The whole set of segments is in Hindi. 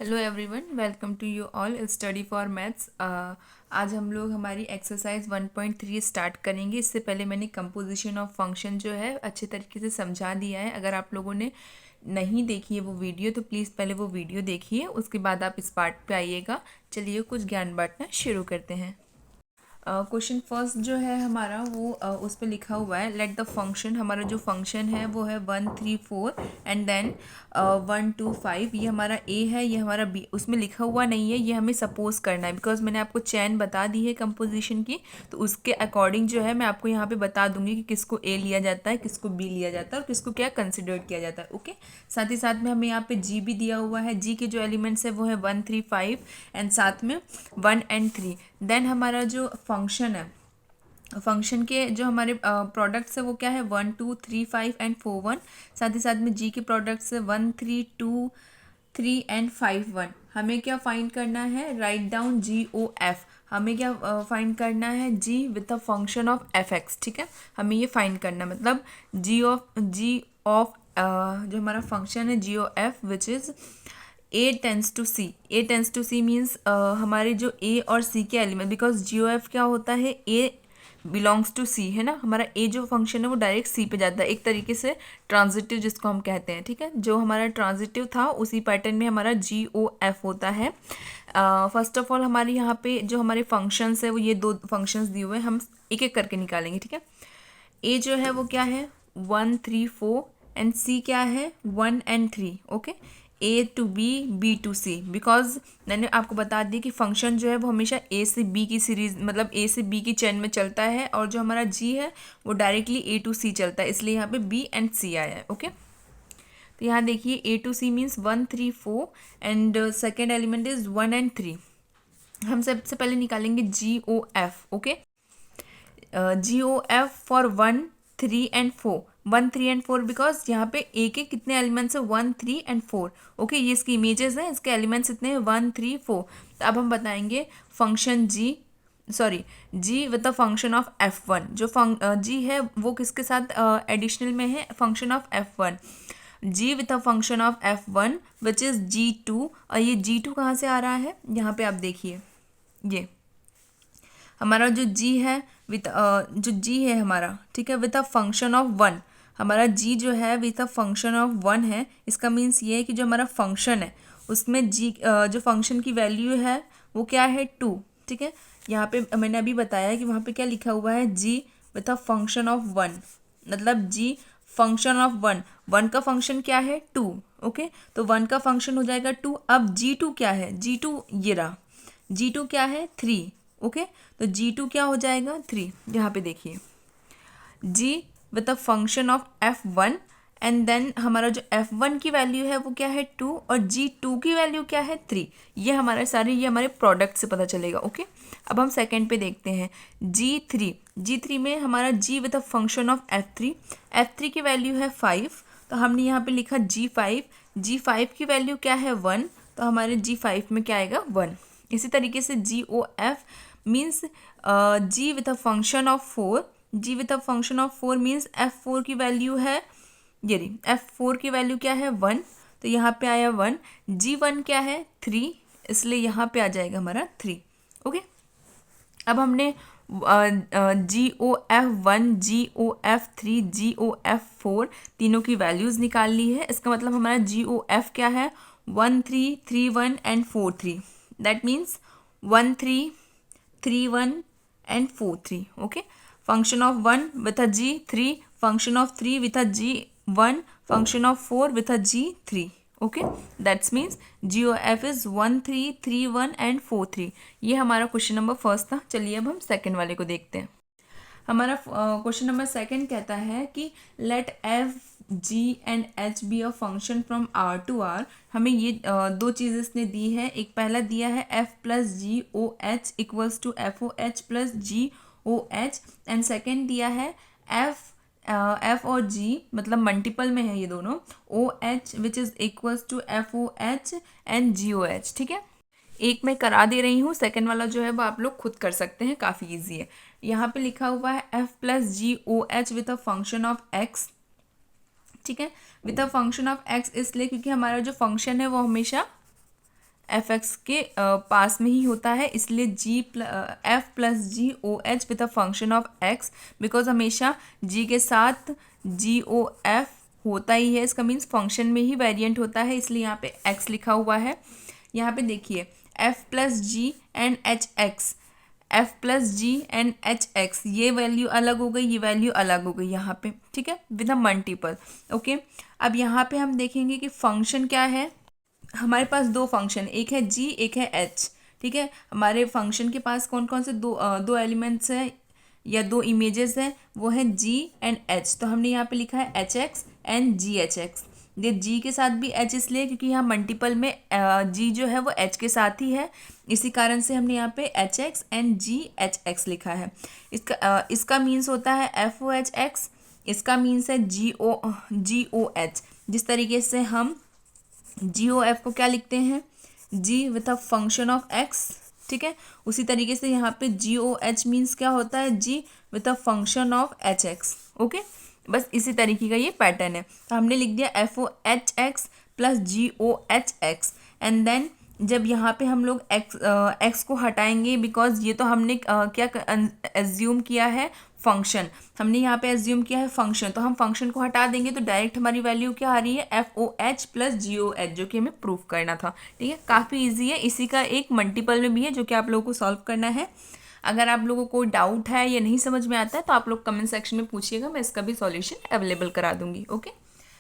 Hello everyone, welcome to you all study for maths. आज हम लोग हमारी एक्सरसाइज 1.3 स्टार्ट करेंगे। इससे पहले मैंने कंपोजिशन ऑफ फंक्शन जो है अच्छे तरीके से समझा दिया है। अगर आप लोगों ने नहीं देखी है वो वीडियो तो प्लीज़ पहले वो वीडियो देखिए, उसके बाद आप इस पार्ट पे आइएगा। चलिए कुछ ज्ञान बांटना शुरू करते हैं। क्वेश्चन फर्स्ट जो है हमारा वो उस पर लिखा हुआ है, लेट द फंक्शन। हमारा जो फंक्शन है वो है 1 3 4 एंड देन 1 2 5। ये हमारा ए है, ये हमारा बी। उसमें लिखा हुआ नहीं है, ये हमें सपोज करना है बिकॉज मैंने आपको चैन बता दी है कंपोजिशन की। तो उसके अकॉर्डिंग जो है मैं आपको यहाँ पे बता दूंगी कि किसको ए लिया जाता है, किसको बी लिया जाता है और किसको क्या कंसिडर किया जाता है। ओके, साथ ही साथ में हमें यहाँ पे जी भी दिया हुआ है। जी के जो एलिमेंट्स है वो है 1 3 5 एंड साथ में 1 एंड 3। देन हमारा जो फंक्शन है, फंक्शन के जो हमारे प्रोडक्ट्स है वो क्या है 1 2 3 5 एंड 4 1। साथ ही साथ में जी के प्रोडक्ट्स है 1 3 2 3 एंड 5 1। हमें क्या फाइंड करना है, write down G O F. हमें क्या फाइंड करना है, G with a function of F X. ठीक है, हमें ये फाइंड करना मतलब जी ऑफ जो हमारा फंक्शन है G O F which is A tends to C. A tends to C means हमारे जो ए और सी के element, because G O F क्या होता है, ए बिलोंग्स टू सी है ना। हमारा ए जो फंक्शन है वो डायरेक्ट सी पे जाता है, एक तरीके से ट्रांजिटिव जिसको हम कहते हैं। ठीक है, जो हमारा ट्रांजिटिव था उसी पैटर्न में हमारा जी ओ एफ होता है। फर्स्ट ऑफ ऑल हमारे यहाँ पे जो हमारे फंक्शंस है वो ये दो फंक्शंस दिए हुए हैं, हम एक एक करके निकालेंगे। ठीक है, ए जो है वो क्या है 1 3 4 एंड सी क्या है 1 and 3। Okay, A to B, B to C. Because मैंने आपको बता दी कि फंक्शन जो है वो हमेशा ए से बी की सीरीज मतलब ए से बी की चेन में चलता है, और जो हमारा जी है वो डायरेक्टली ए टू सी चलता है, इसलिए यहाँ पे बी एंड सी आया है। ओके, तो यहाँ देखिए A to C means 1 3 4 and second element is 1 and 3। हम सबसे पहले निकालेंगे G O F. Okay, G O F for 1 3 and 4। 1 3 and 4 because यहाँ पे ए के कितने एलिमेंट्स है 1 3 एंड 4। ओके, ये इसकी इमेजेस हैं, इसके एलिमेंट्स इतने हैं 1 3 4। तो अब हम बताएंगे function G, sorry G with the function of F1। जो जी है वो किसके साथ एडिशनल में है, function of F1। G with the function of F1 which is G2। और ये G2 कहाँ से आ रहा है, यहाँ पे आप देखिए, ये हमारा जो जी है विथ जो जी है हमारा, ठीक है, विथ अ फंक्शन ऑफ 1। हमारा जी जो है विथ अ फंक्शन ऑफ 1 है। इसका मीन्स ये है कि जो हमारा फंक्शन है उसमें जी जो फंक्शन की वैल्यू है वो क्या है 2। ठीक है, यहाँ पे मैंने अभी बताया कि वहाँ पे क्या लिखा हुआ है, G with a function of 1, मतलब जी फंक्शन ऑफ 1। 1 का फंक्शन क्या है 2। ओके, तो 1 का फंक्शन हो जाएगा 2। अब G2 क्या है, G2 ये रहा, G2 क्या है 3। ओके, तो G2 क्या हो जाएगा 3। यहाँ पे देखिए G with a function of F1 and then हमारा जो F1 की वैल्यू है वो क्या है 2 और G2 की वैल्यू क्या है 3। ये हमारे सारे ये हमारे प्रोडक्ट से पता चलेगा। ओके, अब हम सेकंड पे देखते हैं G3 में हमारा G with a function of F3 की वैल्यू है 5। तो हमने यहाँ पे लिखा G5 की वैल्यू क्या है 1, तो हमारे G5 में क्या आएगा 1। इसी तरीके से GOF means G with a function of 4। G with a function of 4 means F4 की वैल्यू है, ये रही F4 की वैल्यू क्या है 1, तो यहाँ पे आया 1। G1 क्या है 3, इसलिए यहाँ पे आ जाएगा हमारा 3। ओके, अब हमने GOF1 GOF3 GOF4 तीनों की वैल्यूज़ निकाल ली है। इसका मतलब हमारा GOF क्या है 1 3 3 1 and 4 3। That means 1 3 3 1 and 4 3। Okay, function of 1 with a G3, function of 3 with a G1, function of 4 with a G3। Okay, that's means GOF is 1 3 3 1 and 4 3। ये हमारा क्वेश्चन नंबर फर्स्ट था। चलिए अब हम सेकंड वाले को देखते हैं। हमारा क्वेश्चन नंबर सेकंड कहता है कि let F G and H be a function from R to R. हमें ये दो चीज़ इसने दी है। एक पहला दिया है F plus G O H equals to F O H plus G O H, and second दिया है एफ और जी मतलब मल्टीपल में है ये दोनों, O H which is equals to F O H and G O H. ठीक है, एक मैं करा दे रही हूँ, सेकेंड वाला जो है वो आप लोग खुद कर सकते हैं, काफ़ी इजी है। यहाँ पे लिखा हुआ है F plus G O H with a function of X. ठीक है, with a function of X इसलिए क्योंकि हमारा जो फंक्शन है वो हमेशा एफ एक्स के पास में ही होता है, इसलिए F plus G O H with a function of X, because हमेशा जी के साथ जी ओ एफ होता ही है, इसका मीन्स फंक्शन में ही वेरिएंट होता है, इसलिए यहाँ पे एक्स लिखा हुआ है। यहाँ पे देखिए F plus G and H X, F plus G and H X, ये वैल्यू अलग हो गई, ये वैल्यू अलग हो गई यहाँ पे, ठीक है, विद अ मल्टीपल। ओके, अब यहाँ पे हम देखेंगे कि फंक्शन क्या है। हमारे पास दो फंक्शन, एक है जी एक है एच, ठीक है। हमारे फंक्शन के पास कौन कौन से दो एलिमेंट्स हैं या दो इमेजेस हैं, वो है जी एंड एच। तो हमने यहाँ पे लिखा है H X and ji H X. ये जी के साथ भी एच इसलिए क्योंकि यहाँ मल्टीपल में जी जो है वो एच के साथ ही है, इसी कारण से हमने यहाँ पे H X and ji H x लिखा है। इसका मीन्स होता है एफ ओ एच एक्स, इसका मीन्स है जी ओ एच। जिस तरीके से हम जी ओ एफ को क्या लिखते हैं, G with a function of X, ठीक है, उसी तरीके से यहाँ पे जी ओ एच मीन्स क्या होता है, G with a function of H X. Okay, बस इसी तरीके का ये पैटर्न है। तो हमने लिख दिया F O H X plus G O H X, and then जब यहाँ पे हम लोग एक्स को हटाएंगे, बिकॉज ये तो हमने क्या एज्यूम किया है, फंक्शन। हमने यहाँ पे एज्यूम किया है फंक्शन, तो हम फंक्शन को हटा देंगे तो डायरेक्ट हमारी वैल्यू क्या आ रही है, F O H plus G O H, जो कि हमें प्रूफ करना था। ठीक है, काफ़ी ईजी है, इसी का एक मल्टीपल में भी है जो कि आप लोगों को सॉल्व करना है। अगर आप लोगों को डाउट है या नहीं समझ में आता है तो आप लोग कमेंट सेक्शन में पूछिएगा, मैं इसका भी सॉल्यूशन अवेलेबल करा दूंगी। ओके,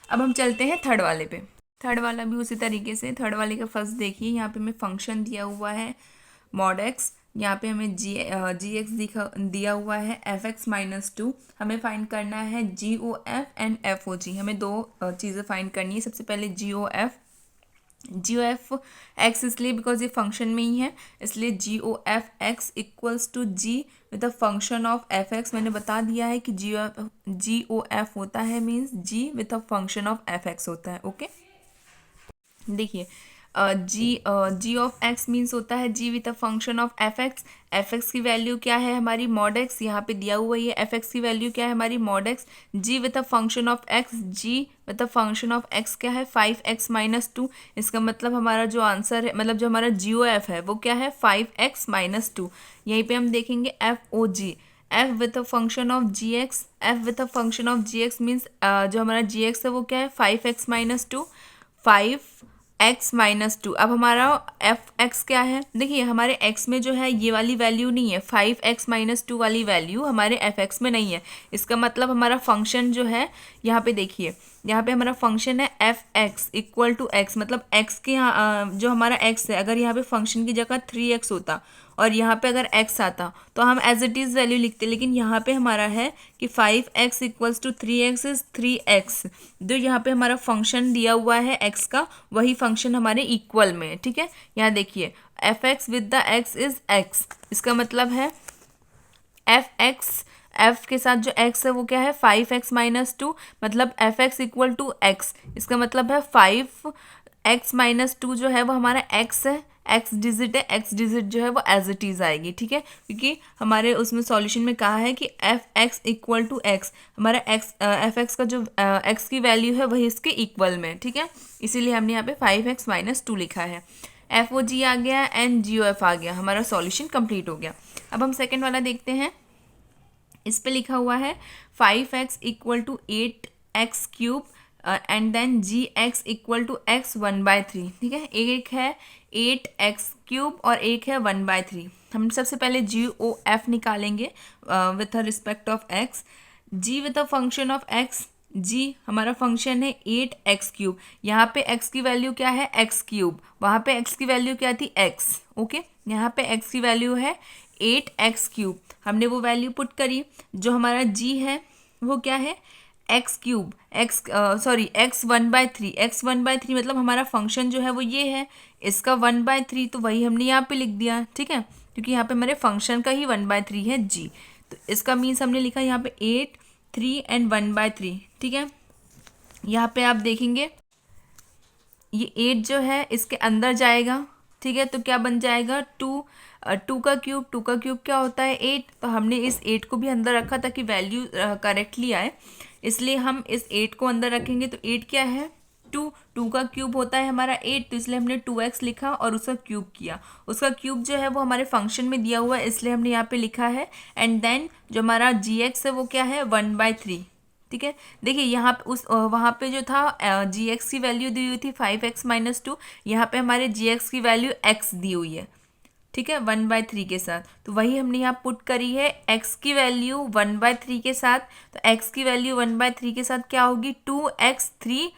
अब हम चलते हैं थर्ड वाले पे। थर्ड वाला भी उसी तरीके से, थर्ड वाले का फर्स्ट देखिए, यहाँ पे हमें फंक्शन दिया हुआ है मॉड एक्स, यहाँ पे हमें जी एक्स दिया हुआ है एफ एक्स माइनस टू। हमें फाइंड करना है G O F and F O G. हमें दो चीज़ें फाइंड करनी है। सबसे पहले जी ओ एफ एक्स इसलिए बिकॉज ये फंक्शन में ही है, इसलिए G O F X equals to G with the function of F X. मैंने बता दिया है कि जी ओ एफ होता है means G with the function of F X होता है। ओके, देखिए जी ऑफ एक्स मीन्स होता है G with a function of F X. F X की वैल्यू क्या है हमारी, मॉड एक्स, यहाँ पे दिया हुआ ही है। एफ एक्स की वैल्यू क्या है हमारी, mod X. G with a function of X, G with a function of X क्या है, 5x माइनस टू। इसका मतलब हमारा जो आंसर है, मतलब जो हमारा जी ओ एफ है वो क्या है, 5x माइनस टू। यहीं पर हम देखेंगे F O G, F with a function of G X, F with a function of G X means जो हमारा जी एक्स है वो क्या है, 5x minus to, 5x minus to. अब हमारा एफ एक्स क्या है, देखिए हमारे x में जो है ये वाली वैल्यू नहीं है, 5x माइनस टू वाली वैल्यू हमारे एफ एक्स में नहीं है। इसका मतलब हमारा फंक्शन जो है, यहाँ पे देखिए, यहाँ पे हमारा फंक्शन है F X equal to X, मतलब x के यहाँ जो हमारा x है, अगर यहाँ पे फंक्शन की जगह 3x होता और यहाँ पे अगर x आता तो हम एज इट इज़ वैल्यू लिखते, लेकिन यहाँ पे हमारा है कि 5x equals to 3x is 3x। जो यहाँ पे हमारा फंक्शन दिया हुआ है x का, वही फंक्शन हमारे इक्वल में है। ठीक है, यहाँ देखिए F x with the x is x, इसका मतलब है एफ एक्स, एफ के साथ जो x है वो क्या है, 5x माइनस टू, मतलब F X equal to X. इसका मतलब है 5x माइनस टू जो है वो हमारा x है, एक्स डिजिट है, एक्स डिजिट जो है वो एज इट इज़ आएगी। ठीक है, क्योंकि हमारे उसमें सॉल्यूशन में कहा है कि F X equal to X, हमारा एक्स एफ एक्स का जो एक्स की वैल्यू है वही इसके इक्वल में। ठीक है, इसीलिए हमने यहाँ पे 5x माइनस टू लिखा है। एफ ओ जी आ गया एंड जी ओ एफ आ गया, हमारा सॉल्यूशन कंप्लीट हो गया। अब हम सेकेंड वाला देखते हैं। इस पे लिखा हुआ है 5x equal to 8x cube and then G X equal to X 1/3। ठीक है, एक है 8x क्यूब और एक है 1/3। हम सबसे पहले जी ओ एफ निकालेंगे with respect of x। G with a function of x, G हमारा फंक्शन है 8x क्यूब, यहाँ पे x की वैल्यू क्या है, x क्यूब, वहाँ पे x की वैल्यू क्या थी, x। ओके, यहाँ पे x की वैल्यू है 8x क्यूब, हमने वो वैल्यू पुट करी। जो हमारा g है वो क्या है, एक्स क्यूब, एक्स 1/3, एक्स 1/3 मतलब हमारा फंक्शन जो है वो ये है, इसका 1/3 तो वही हमने यहाँ पे लिख दिया। ठीक है, क्योंकि यहाँ पे हमारे फंक्शन का ही 1/3 है g, तो इसका मीन्स हमने लिखा यहाँ पे 8, 3 एंड 1/3। ठीक है, यहाँ पे आप देखेंगे ये 8 जो है इसके अंदर जाएगा। ठीक है, तो क्या बन जाएगा, 2 का क्यूब क्या होता है, 8। तो हमने इस 8 को भी अंदर रखा ताकि वैल्यू करेक्टली आए, इसलिए हम इस 8 को अंदर रखेंगे। तो 8 क्या है, टू का क्यूब होता है हमारा 8, तो इसलिए हमने 2x लिखा और उसका क्यूब किया। उसका क्यूब जो है वो हमारे फंक्शन में दिया हुआ है, इसलिए हमने यहाँ पे लिखा है। एंड देन जो हमारा gx है वो क्या है 1/3। ठीक है, देखिए यहाँ पे वहाँ पे जो था gx की वैल्यू दी हुई थी 5x-2, यहाँ पे हमारे gx की वैल्यू x दी हुई है। ठीक है, 1/3 के साथ, तो वही हमने यहाँ पुट करी है x की वैल्यू 1/3 के साथ। तो x की वैल्यू 1/3 के साथ क्या होगी 2x3,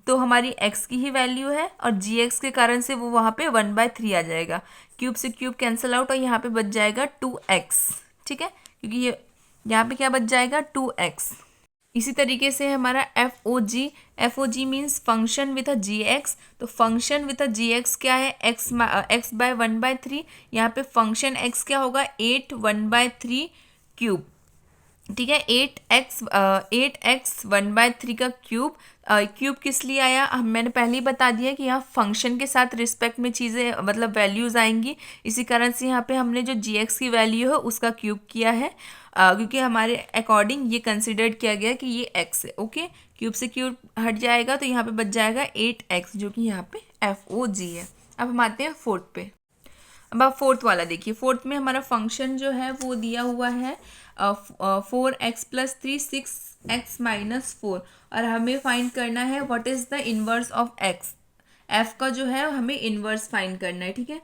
तो हमारी x की ही वैल्यू है और gx के कारण से वो वहाँ पे 1/3 आ जाएगा। क्यूब से क्यूब कैंसिल आउट और यहाँ पे बच जाएगा 2x। ठीक है, क्योंकि ये यहाँ पे क्या बच जाएगा 2x। इसी तरीके से हमारा F O G means function with a G X. तो function with a G X क्या है x/1/3। यहाँ पे फंक्शन x क्या होगा 8 1/3 क्यूब। ठीक है, 8x 1/3 का क्यूब। क्यूब किस लिए आया मैंने पहले ही बता दिया कि यहाँ फंक्शन के साथ रिस्पेक्ट में चीज़ें मतलब वैल्यूज़ आएंगी, इसी कारण से यहाँ पे हमने जो gx की वैल्यू है उसका क्यूब किया है, क्योंकि हमारे अकॉर्डिंग ये कंसिडर्ड किया गया कि ये x है। ओके, क्यूब से क्यूब हट जाएगा तो यहाँ पे बच जाएगा 8x, जो कि यहाँ पे FOG है। अब हम आते हैं फोर्थ पे। अब आप फोर्थ वाला देखिए। फोर्थ में हमारा फंक्शन जो है वो दिया हुआ है 4x+3 6x-4, और हमें फाइंड करना है what is the inverse of x। f का जो है हमें इन्वर्स फाइंड करना है। ठीक है,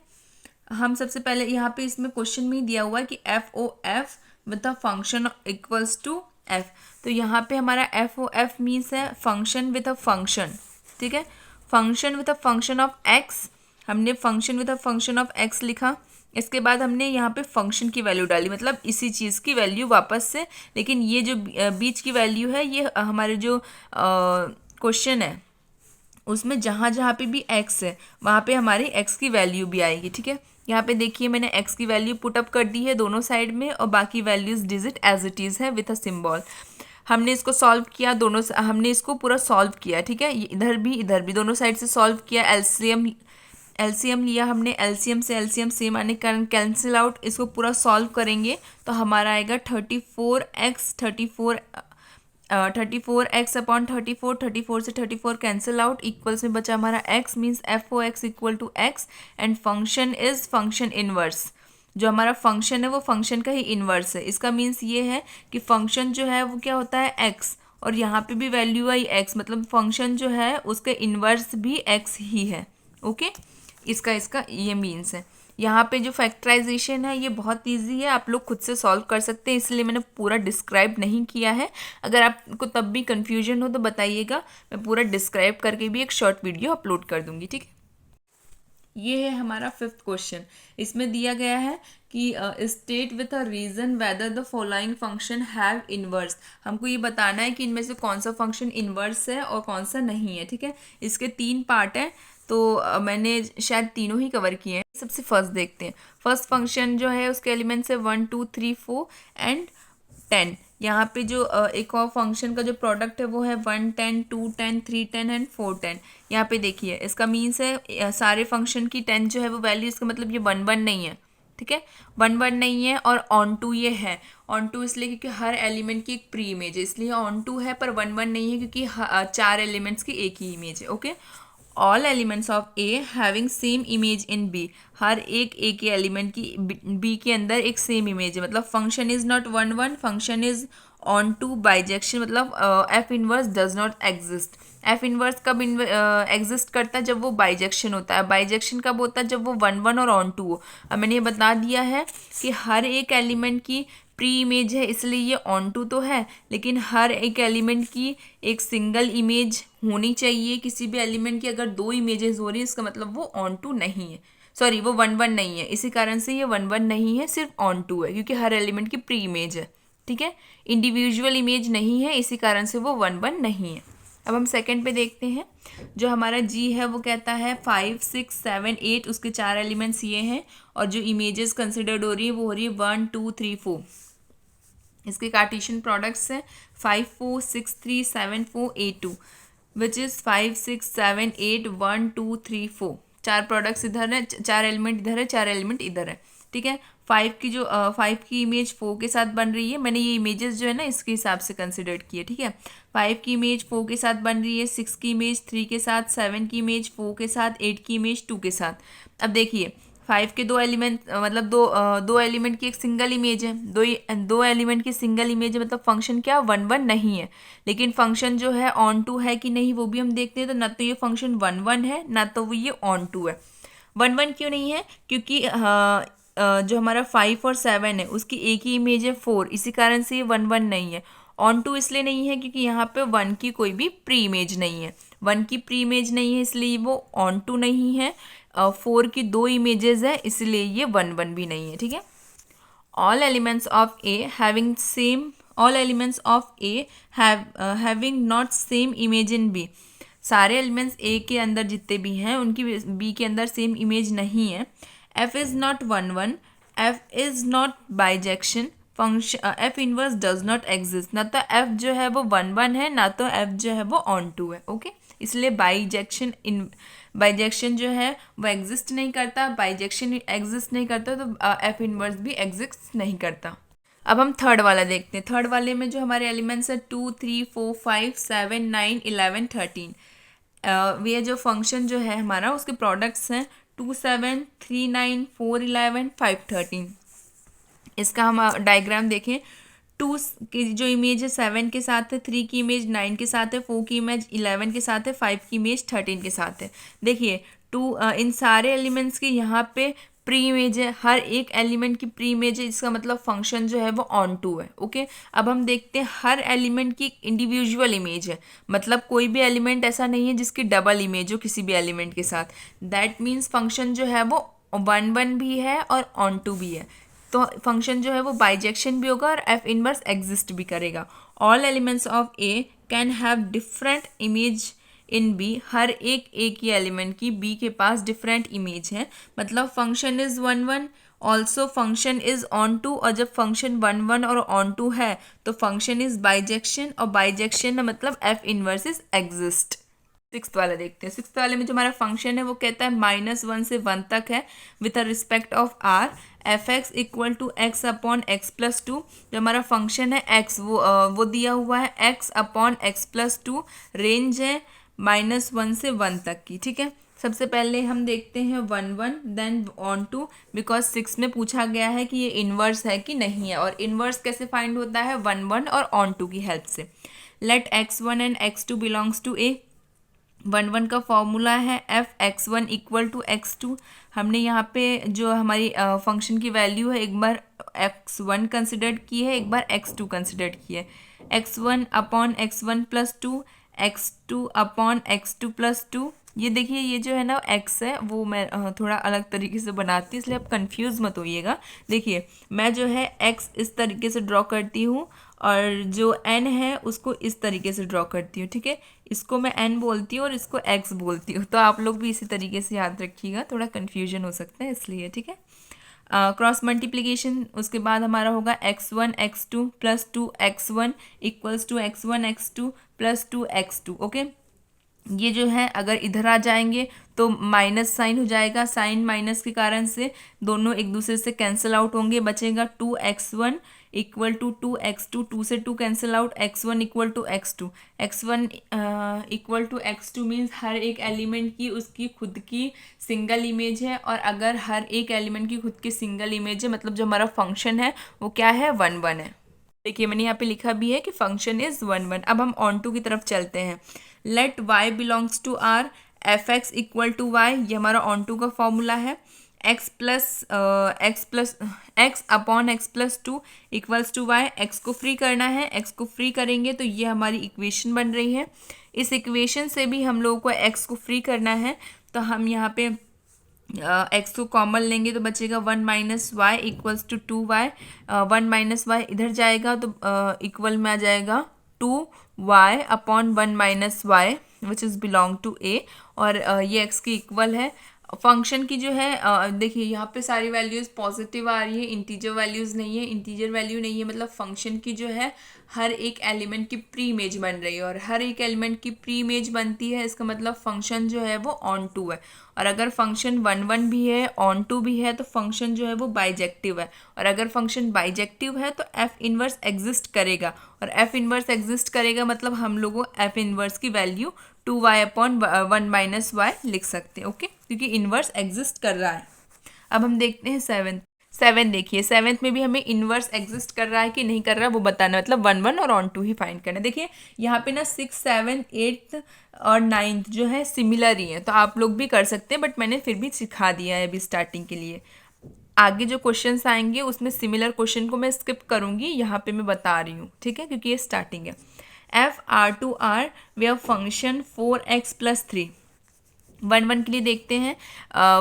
हम सबसे पहले यहाँ पे इसमें क्वेश्चन में ही दिया हुआ है कि FOF with a function equals to f। तो यहाँ पे हमारा FOF मीन्स है फंक्शन विद अ फंक्शन। ठीक है, function with a function of x, हमने function with a function of x लिखा। इसके बाद हमने यहाँ पे फंक्शन की वैल्यू डाली, मतलब इसी चीज़ की वैल्यू वापस से, लेकिन ये जो बीच की वैल्यू है ये हमारे जो क्वेश्चन है उसमें जहाँ जहाँ पे भी x है वहाँ पे हमारी x की वैल्यू भी आएगी। ठीक है, यहाँ पे देखिए मैंने x की वैल्यू पुट अप कर दी है दोनों साइड में, और बाकी values digit as it is है विथ अ सिंबल। हमने इसको सॉल्व किया, दोनों हमने इसको पूरा सॉल्व किया। ठीक है, इधर भी दोनों साइड से सॉल्व किया। एलसीएम लिया हमने, एलसीएम से एलसीएम सेम आने के कारण कैंसिल आउट। इसको पूरा सॉल्व करेंगे तो हमारा आएगा 34x से 34 कैंसिल आउट, इक्वल्स में बचा हमारा x, means FOX equal to x। And function is function inverse, जो हमारा फंक्शन है वो फंक्शन का ही इनवर्स है। इसका मीन्स ये है कि फंक्शन जो है वो क्या होता है x, और यहाँ पे भी वैल्यू आई x, मतलब फंक्शन जो है उसका इनवर्स भी x ही है। ओके, इसका ये मीन्स है। यहाँ पे जो फैक्टराइजेशन है ये बहुत इजी है, आप लोग खुद से सॉल्व कर सकते हैं, इसलिए मैंने पूरा डिस्क्राइब नहीं किया है। अगर आपको तब भी कन्फ्यूजन हो तो बताइएगा, मैं पूरा डिस्क्राइब करके भी एक शॉर्ट वीडियो अपलोड कर दूँगी। ठीक है, ये है हमारा फिफ्थ क्वेश्चन। इसमें दिया गया है कि state with a reason whether the following function have inverse. हमको ये बताना है कि इनमें से कौन सा फंक्शन इन्वर्स है और कौन सा नहीं है। ठीक है, इसके 3 पार्ट हैं, तो मैंने शायद तीनों ही कवर किए हैं। सबसे फर्स्ट देखते हैं। फर्स्ट फंक्शन जो है उसके एलिमेंट्स है 1 2 3 4 एंड 10। यहाँ पे जो एक और फंक्शन का जो प्रोडक्ट है वो है 1 10 2 10 3 10 एंड 4 10। यहाँ पे देखिए इसका मीन्स है सारे फंक्शन की 10 जो है वो वैल्यू, इसका मतलब ये 1 1 नहीं है। ठीक है, 1 1 नहीं है, और ऑन टू ये है। ऑन टू इसलिए क्योंकि हर एलिमेंट की एक प्री इमेज है, इसलिए ऑन टू है, पर 1 1 नहीं है क्योंकि 4 एलिमेंट्स की एक ही इमेज है। Okay, all elements of A having same image in B, हर एक ए के एलिमेंट की बी के अंदर एक सेम इमेज है। मतलब function is not 1 1, function is onto bijection, मतलब F inverse does not exist. F inverse कब एग्जिस्ट करता है? जब वो बाइजेक्शन होता है। बाइजेक्शन कब होता है? जब वो 1 1 और ऑन टू हो। अब मैंने ये बता दिया है कि हर एक एलिमेंट की प्री इमेज है, इसलिए ये ऑन टू तो है, लेकिन हर एक एलिमेंट की एक सिंगल इमेज होनी चाहिए। किसी भी एलिमेंट की अगर 2 इमेजेस हो रही है इसका मतलब वो ऑन टू नहीं है, सॉरी वो 1 1 नहीं है, इसी कारण से ये 1 1 नहीं है, सिर्फ ऑन टू है, क्योंकि हर एलिमेंट की प्री इमेज है। ठीक है, इंडिविजुअल इमेज नहीं है, इसी कारण से वो 1 1 नहीं है। अब हम सेकंड पे देखते हैं। जो हमारा जी है वो कहता है 5 6 7 8, उसके 4 एलिमेंट्स ये हैं, और जो इमेजेस कंसिडर्ड हो रही है वो हो रही है 1 2 3 4। इसके कार्टेशियन प्रोडक्ट्स हैं 5 4 6 3 7 4 8 2, विच इज़ 5 6 7 8 1 2 3 4। 4 प्रोडक्ट्स इधर है, 4 एलिमेंट इधर है, 4 एलिमेंट इधर है, ठीक है। 5 की इमेज 4 के साथ बन रही है, मैंने ये इमेजेस जो है ना इसके हिसाब से कंसिडर किए, ठीक है। 5 की इमेज 4 के साथ बन रही है, 6 की इमेज 3 के साथ, 7 की इमेज 4 के साथ, 8 की इमेज 2 के साथ। अब देखिए 5 के 2 एलिमेंट मतलब दो एलिमेंट की एक सिंगल इमेज है, दो एलिमेंट की सिंगल इमेज है, मतलब फंक्शन क्या 1 1 नहीं है। लेकिन फंक्शन जो है ऑन टू है कि नहीं वो भी हम देखते हैं। तो ना तो ये फंक्शन 1 1 है, ना तो वो ये ऑन टू है। 1 1 क्यों नहीं है? क्योंकि जो हमारा 5 और 7 है उसकी एक ही इमेज है 4, इसी कारण से ये 1 1 नहीं है। ऑन टू इसलिए नहीं है क्योंकि यहाँ पे 1 की कोई भी प्री इमेज नहीं है, 1 की प्री इमेज नहीं है इसलिए वो ऑन टू नहीं है। 4 की 2 इमेजेस है इसलिए ये 1 1 भी नहीं है, ठीक है। all elements of A having same all elements of A having not same image in B। सारे एलिमेंट्स A के अंदर जितने भी हैं उनकी B के अंदर सेम इमेज नहीं है। F is not 1 1, F is not bijection, function F inverse does not exist. ना तो F जो है वो 1 1 है, ना तो F जो है वो ऑन टू है, ओके। इसलिए बाइजेक्शन जो है वो एग्जिस्ट नहीं करता, बाइजेक्शन एग्जिस्ट नहीं करता तो F इनवर्स भी एग्जिस्ट नहीं करता। अब हम थर्ड वाला देखते हैं। थर्ड वाले में जो हमारे एलिमेंट्स है 2 3 4 5 7 9 11 13, ये जो फंक्शन जो है हमारा उसके प्रोडक्ट्स हैं 2 7 3 9 4 11 5 13। इसका हम डायग्राम देखें। 2 की जो इमेज है 7 के साथ है, 3 की इमेज 9 के साथ है, 4 की इमेज 11 के साथ है, 5 की इमेज 13 के साथ है। देखिए इन सारे एलिमेंट्स की यहाँ पे प्री इमेज है, हर एक एलिमेंट की प्री इमेज है, इसका मतलब फंक्शन जो है वो ऑन टू है, ओके। अब हम देखते हैं हर एलिमेंट की इंडिविजुअल इमेज है, मतलब कोई भी एलिमेंट ऐसा नहीं है जिसकी डबल इमेज हो किसी भी एलिमेंट के साथ। दैट मीन्स फंक्शन जो है वो 1 1 भी है और ऑन टू भी है, तो फंक्शन जो है वो बाइजेक्शन भी होगा और एफ इनवर्स एग्जिस्ट भी करेगा। All elements of A can have different image in B, हर एक ही एलिमेंट की बी के पास डिफरेंट इमेज है, मतलब function is 1 1, also function is onto, और जब फंक्शन 1 1 और ऑन टू है तो फंक्शन इज बाइजेक्शन, और बाइजेक्शन मतलब F inverse is exist. Sixth वाला देखते हैं। सिक्स्थ वाले में जो हमारा फंक्शन है वो कहता है -1 से 1 तक है with respect of R, F X equal to X upon X plus 2। जो हमारा फंक्शन है एक्स वो दिया हुआ है x upon X plus 2, range है -1 से 1 तक की, ठीक है। सबसे पहले हम देखते हैं 1 1 देन ऑन टू, बिकॉज 6 में पूछा गया है कि ये इन्वर्स है कि नहीं है, और इन्वर्स कैसे फाइंड होता है 1 1 और ऑन टू की हेल्प से। Let x1 and x2 belongs to A. 1 1 का फॉर्मूला है F x1 equal to x2। हमने यहाँ पे जो हमारी फंक्शन की वैल्यू है एक बार x1 कंसिडर की है, एक बार x2 कंसिडर की है। x1 upon x1 plus 2, x2 upon x2 plus 2। ये देखिए ये जो है ना x है वो मैं थोड़ा अलग तरीके से बनाती हूँ, इसलिए आप कंफ्यूज मत होइएगा। देखिए मैं जो है x इस तरीके से ड्रॉ करती हूँ और जो n है उसको इस तरीके से ड्रॉ करती हूँ, ठीक है। इसको मैं n बोलती हूँ और इसको x बोलती हूँ, तो आप लोग भी इसी तरीके से याद रखिएगा, थोड़ा कन्फ्यूजन हो सकता है इसलिए, ठीक है। क्रॉस मल्टीप्लिकेशन उसके बाद हमारा होगा x1 x2 plus 2 x1 equals to x1 x2 plus 2 x2, okay. ये जो है अगर इधर आ जाएंगे तो माइनस साइन हो जाएगा, साइन माइनस के कारण से दोनों एक दूसरे से कैंसिल आउट होंगे, बचेगा 2x1 इक्वल टू 2x2, 2 से 2 cancel out, x1 equal to x2, x1 equal to x2 means हर एक एलिमेंट की उसकी खुद की सिंगल इमेज है, और अगर हर एक एलिमेंट की खुद की सिंगल इमेज है मतलब जो हमारा फंक्शन है वो क्या है 1 1 है। देखिए मैंने यहाँ पे लिखा भी है कि फंक्शन इज 1 1। अब हम ऑन टू की तरफ चलते हैं। Let y belongs to r, F X equal to y, ये हमारा ऑन टू का फॉर्मूला है। x upon X plus 2 equals to y, x को फ्री करना है, x को फ्री करेंगे तो ये हमारी इक्वेशन बन रही है। इस इक्वेशन से भी हम लोगों को x को फ्री करना है, तो हम यहाँ पे x को कॉमन लेंगे तो बचेगा 1 minus Y equals to 2y। 1 minus Y इधर जाएगा तो इक्वल में आ जाएगा 2y upon 1 minus Y which is belong to a, और ये x की इक्वल है। फंक्शन की जो है देखिए यहाँ पे सारी वैल्यूज़ पॉजिटिव आ रही है, इंटीजर वैल्यूज़ नहीं है, इंटीजर वैल्यू नहीं है, मतलब फंक्शन की जो है हर एक एलिमेंट की प्री इमेज बन रही है, और हर एक एलिमेंट की प्री इमेज बनती है, इसका मतलब फंक्शन जो है वो ऑन टू है। और अगर फंक्शन वन वन भी है, ऑन टू भी है, तो फंक्शन जो है वो बाइजेक्टिव है। और अगर फंक्शन बाइजेक्टिव है तो एफ इनवर्स एग्जिस्ट करेगा, और एफ इनवर्स एग्जिस्ट करेगा मतलब हम लोगों एफ इनवर्स की वैल्यू 2y/1 - y लिख सकते हैं। ओके, क्योंकि इनवर्स एग्जिस्ट कर रहा है। अब हम देखते हैं सेवन देखिए, सेवन्थ में भी हमें इनवर्स एग्जिस्ट कर रहा है कि नहीं कर रहा है वो बताना है, मतलब वन वन और ऑन टू ही फाइंड करना है। देखिए यहाँ पे ना 6, 7, 8 और 9 जो है सिमिलर ही है, तो आप लोग भी कर सकते हैं, बट मैंने फिर भी सिखा दिया है अभी स्टार्टिंग के लिए। आगे जो क्वेश्चंस आएंगे उसमें सिमिलर क्वेश्चन को मैं स्किप करूंगी, यहाँ पे मैं बता रही हूँ, ठीक है, क्योंकि ये स्टार्टिंग है। FR2R वे फंक्शन 4x+3। 1 1 के लिए देखते हैं।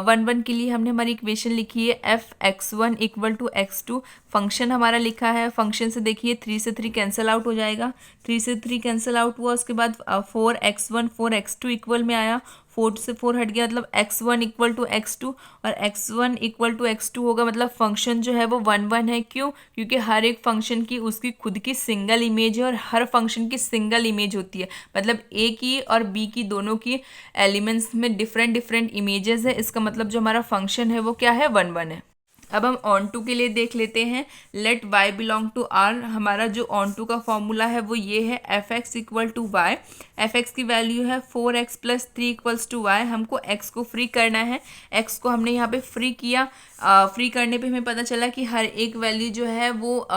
1 1 के लिए हमने हमारी इक्वेशन लिखी है f(x1) = x2। फंक्शन हमारा लिखा है, फंक्शन से देखिए 3 से 3 कैंसिल आउट हो जाएगा, 3 से 3 कैंसिल आउट हुआ, उसके बाद 4x1 4x2 इक्वल में आया, 4 से 4 हट गया, मतलब x1 = x2, और x1 = x2 होगा, मतलब फंक्शन जो है वो 1 1 है। क्यों? क्योंकि हर एक फंक्शन की उसकी खुद की सिंगल इमेज है, और हर फंक्शन की सिंगल इमेज होती है, मतलब ए की और बी की दोनों की एलिमेंट्स में डिफरेंट डिफरेंट इमेजेस है, इसका मतलब जो हमारा फंक्शन है वो क्या है, 1 1 है। अब हम ऑन टू के लिए देख लेते हैं। Let y belong to r, हमारा जो ऑन टू का फॉर्मूला है वो ये है f(x) = y। f(x) की वैल्यू है 4x+3 = y। हमको x को फ्री करना है, x को हमने यहाँ पे फ्री किया। फ्री करने पे हमें पता चला कि हर एक वैल्यू जो है वो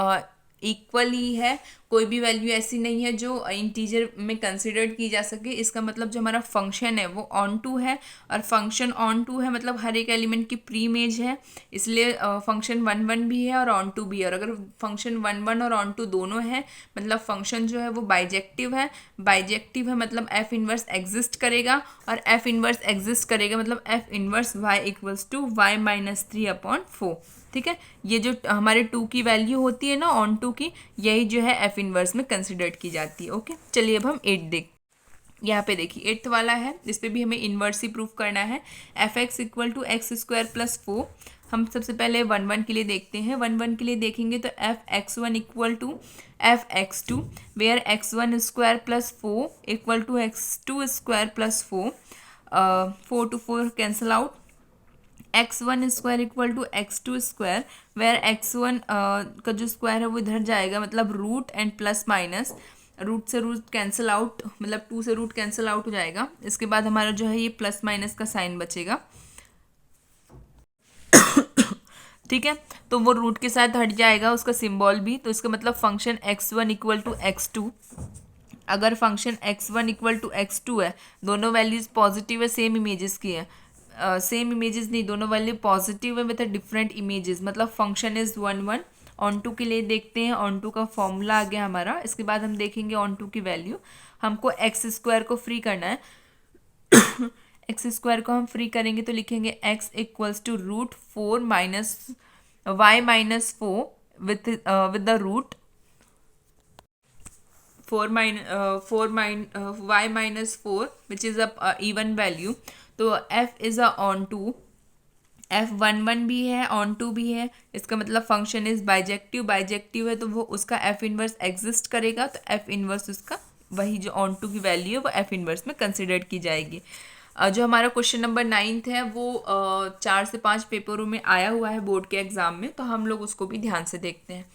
इक्वल ही है, कोई भी वैल्यू ऐसी नहीं है जो इंटीजर में कंसिडर्ड की जा सके। इसका मतलब जो हमारा फंक्शन है वो ऑन टू है, और फंक्शन ऑन टू है मतलब हर एक एलिमेंट की प्री इमेज है, इसलिए फंक्शन 1 1 भी है और ऑन टू भी है। और अगर फंक्शन 1 1 और ऑन टू दोनों है मतलब फंक्शन जो है वो बाइजेक्टिव है। बाइजेक्टिव है मतलब एफ इनवर्स एग्जिस्ट करेगा, और एफ इनवर्स एग्जिस्ट करेगा मतलब एफ इनवर्स y = y-3/4। ठीक है, ये जो हमारे 2 की वैल्यू होती है ना ऑन टू की, यही जो है एफ इनवर्स में कंसिडर्ड की जाती है। ओके, चलिए अब हम 8 देख, यहाँ पे देखिए 8th वाला है, इस पे भी हमें इन्वर्स ही प्रूफ करना है। f(x) = x² + 4। हम सबसे पहले 1 1 के लिए देखते हैं। 1 1 के लिए देखेंगे तो f(x1) = f(x2), where x1² + 4 = x2² + 4। 4 to 4 cancel out, x1² = x2², where x1 का जो स्क्वायर है वो इधर जाएगा, मतलब root and plus minus, root से रूट कैंसिल आउट, मतलब 2 से रूट कैंसिल आउट हो जाएगा। इसके बाद हमारा जो है ये प्लस माइनस का साइन बचेगा। ठीक है, तो वो रूट के साथ हट जाएगा उसका सिंबल भी, तो इसका मतलब फंक्शन x1 = x2। अगर फंक्शन x1 = x2 है, दोनों वैल्यूज पॉजिटिव है, सेम इमेजेस की है, सेम इमेजेस नहीं, दोनों वैल्यू पॉजिटिव है विद डिफरेंट इमेजेस, मतलब फंक्शन इज 1 1। ऑन टू के लिए देखते हैं, ऑन टू का फॉर्मूला आ गया हमारा। इसके बाद हम देखेंगे ऑन टू की वैल्यू, हमको x² को फ्री करना है। x² को हम फ्री करेंगे तो लिखेंगे x = √4 - y-4 with the root 4 y-4 which is a even value। तो f is a on to, f1 1 भी है, ऑन टू भी है, इसका मतलब फंक्शन इज बाइजेक्टिव। बाइजेक्टिव है तो वो उसका एफ इनवर्स एग्जिस्ट करेगा, तो एफ इनवर्स उसका वही जो ऑन टू की वैल्यू है वो एफ इनवर्स में कंसिडर की जाएगी। जो हमारा क्वेश्चन नंबर 9 है वो 4 से 5 पेपरों में आया हुआ है बोर्ड के एग्जाम में, तो हम लोग उसको भी ध्यान से देखते हैं।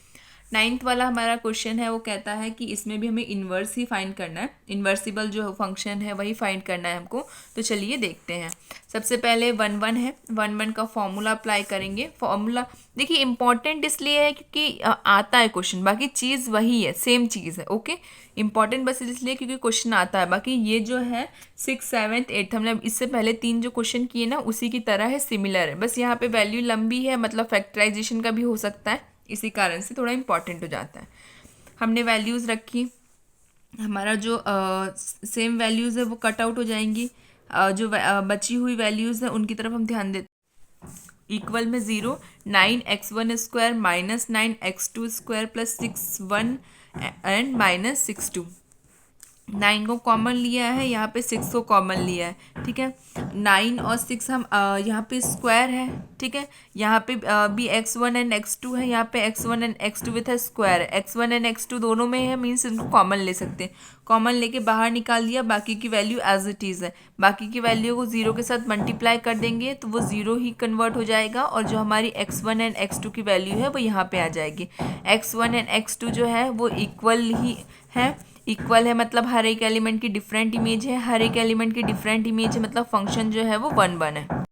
9th वाला हमारा क्वेश्चन है, वो कहता है कि इसमें भी हमें इन्वर्स ही फाइंड करना है, इन्वर्सिबल जो फंक्शन है वही फाइंड करना है हमको। तो चलिए देखते हैं। सबसे पहले 1 1 है, 1 1 का फॉर्मूला अप्लाई करेंगे। फॉर्मूला देखिए इंपॉर्टेंट इसलिए है क्योंकि आता है क्वेश्चन, बाकी चीज़ वही है, सेम चीज़ है। ओके, इंपॉर्टेंट बस इसलिए क्योंकि क्वेश्चन आता है, बाकी ये जो है 6 7 8 हमने इससे पहले 3 जो क्वेश्चन किए ना उसी की तरह है, सिमिलर है, बस यहाँ पे वैल्यू लंबी है, मतलब फैक्टराइजेशन का भी हो सकता है, इसी कारण से थोड़ा इंपॉर्टेंट हो जाता है। हमने वैल्यूज़ रखी, हमारा जो सेम वैल्यूज़ है वो कट आउट हो जाएंगी, जो बची हुई वैल्यूज़ है उनकी तरफ हम ध्यान देते। इक्वल में 0, 9x1² - 9x2² + 6 1 एंड -6 2। 9 को कॉमन लिया है, यहाँ पे 6 को कॉमन लिया है, ठीक है। 9 और 6 हम यहाँ पे स्क्वायर है, ठीक है। यहाँ पे भी x1 एंड x2 है, यहाँ पे x1 एंड x2 विथ है स्क्वायर है। x1 एंड x2 दोनों में है, मीन्स इनको कॉमन ले सकते हैं। कॉमन लेके बाहर निकाल दिया, बाकी की वैल्यू एज इट इज़ है। बाकी की वैल्यू को 0 के साथ मल्टीप्लाई कर देंगे तो वो 0 ही कन्वर्ट हो जाएगा, और जो हमारी x1 एंड x2 की वैल्यू है वो यहाँ पे आ जाएगी। x1 एंड x2 जो है वो इक्वल ही है, इक्वल है मतलब हर एक एलिमेंट की डिफरेंट इमेज है, हर एक एलिमेंट की डिफरेंट इमेज है, मतलब फंक्शन जो है वो 1 1 है।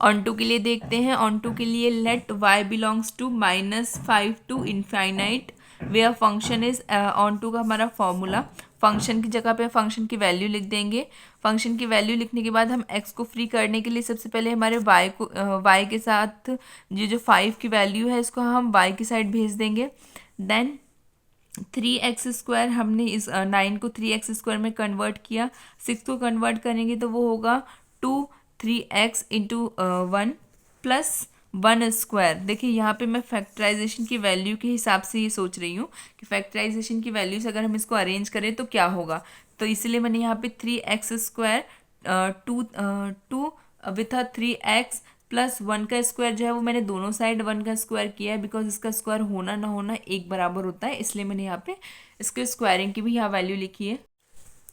ऑन टू के लिए देखते हैं। ऑन टू के लिए let y belongs to -5 to infinite where function is, onto का हमारा फॉर्मूला, फंक्शन की जगह पे फंक्शन की वैल्यू लिख देंगे। फंक्शन की वैल्यू लिखने के बाद हम x को फ्री करने के लिए सबसे पहले हमारे y के साथ ये जो 5 की वैल्यू है इसको हम y की साइड भेज देंगे। देन 3x² हमने इस 9 को 3x² में कन्वर्ट किया, 6 को कन्वर्ट करेंगे तो वो होगा 3x इंटू 1 प्लस 1²। देखिए यहाँ पे मैं फैक्टराइजेशन की वैल्यू के हिसाब से ये सोच रही हूँ कि फैक्टराइजेशन की वैल्यू से अगर हम इसको अरेंज करें तो क्या होगा, तो इसलिए मैंने यहाँ पे 3x² to with 3x plus 1 का स्क्वायर जो है वो मैंने दोनों साइड 1 का स्क्वायर किया है, बिकॉज इसका स्क्वायर होना ना होना एक बराबर होता है, इसलिए मैंने यहाँ पे इसके स्क्वायरिंग की भी यहाँ वैल्यू लिखी है।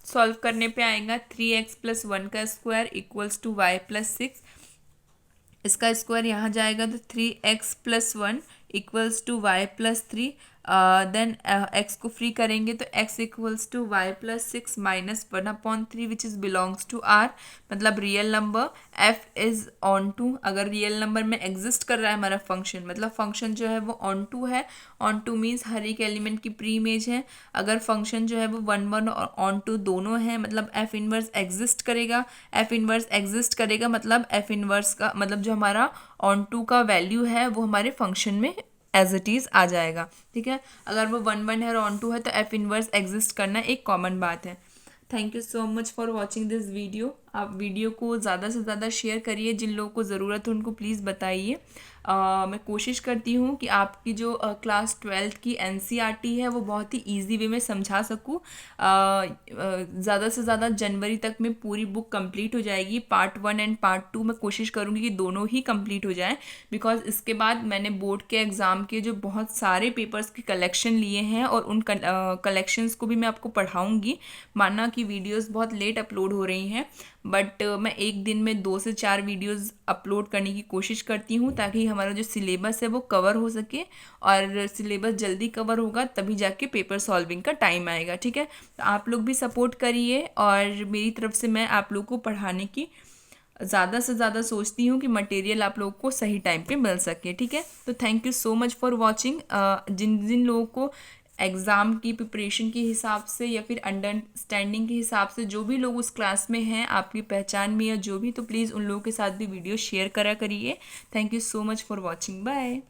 सॉल्व करने पे आएगा 3x प्लस 1 का square equals to y plus 6, इसका स्क्वायर यहाँ जाएगा तो 3x plus 1 equals to y plus 3। Then x को फ्री करेंगे तो x equals to y plus 6 minus 1/3 which is belongs to r, मतलब real number f is onto. अगर रियल नंबर में एग्जिस्ट कर रहा है हमारा फंक्शन, मतलब फंक्शन जो है वो ऑन टू है। ऑन टू मीन्स हर एक एलिमेंट की प्री इमेज है। अगर फंक्शन जो है वो 1 1 और ऑन टू दोनों है, मतलब f इनवर्स एग्जिस्ट करेगा। f इनवर्स एग्जिस्ट करेगा मतलब f इनवर्स का मतलब जो हमारा ऑन टू का वैल्यू है वो हमारे फंक्शन में एज इट इज़ आ जाएगा, ठीक है। अगर वो 1 1 है और ऑन टू है तो f इनवर्स एग्जिस्ट करना एक कॉमन बात है। Thank you so much for watching this video. आप वीडियो को ज़्यादा से ज़्यादा शेयर करिए, जिन लोगों को ज़रूरत है उनको प्लीज़ बताइए। मैं कोशिश करती हूँ कि आपकी जो क्लास 12th की NCERT है वो बहुत ही इजी वे में समझा सकूँ। ज़्यादा से ज़्यादा जनवरी तक में पूरी बुक कंप्लीट हो जाएगी। पार्ट 1 एंड पार्ट 2 मैं कोशिश करूँगी कि दोनों ही कंप्लीट हो जाएं, बिकॉज इसके बाद मैंने बोर्ड के एग्ज़ाम के जो बहुत सारे पेपर्स की कलेक्शन लिए हैं और उन कलेक्शंस को भी मैं आपको पढ़ाऊँगी। माना कि वीडियोज़ बहुत लेट अपलोड हो रही हैं, बट मैं एक दिन में 2 से 4 वीडियोज़ अपलोड करने की कोशिश करती हूँ, ताकि हमारा जो सिलेबस है वो कवर हो सके, और सिलेबस जल्दी कवर होगा तभी जाके पेपर सॉल्विंग का टाइम आएगा, ठीक है। तो आप लोग भी सपोर्ट करिए, और मेरी तरफ से मैं आप लोग को पढ़ाने की ज़्यादा से ज़्यादा सोचती हूँ कि मटेरियल आप लोगों को सही टाइम पे मिल सके, ठीक है। तो thank you so much for watching. जिन जिन लोगों को एग्ज़ाम की प्रिपरेशन के हिसाब से या फिर अंडरस्टैंडिंग के हिसाब से, जो भी लोग उस क्लास में हैं आपकी पहचान में या जो भी, तो प्लीज़ उन लोगों के साथ भी वीडियो शेयर करा करिए। Thank you so much for watching. Bye.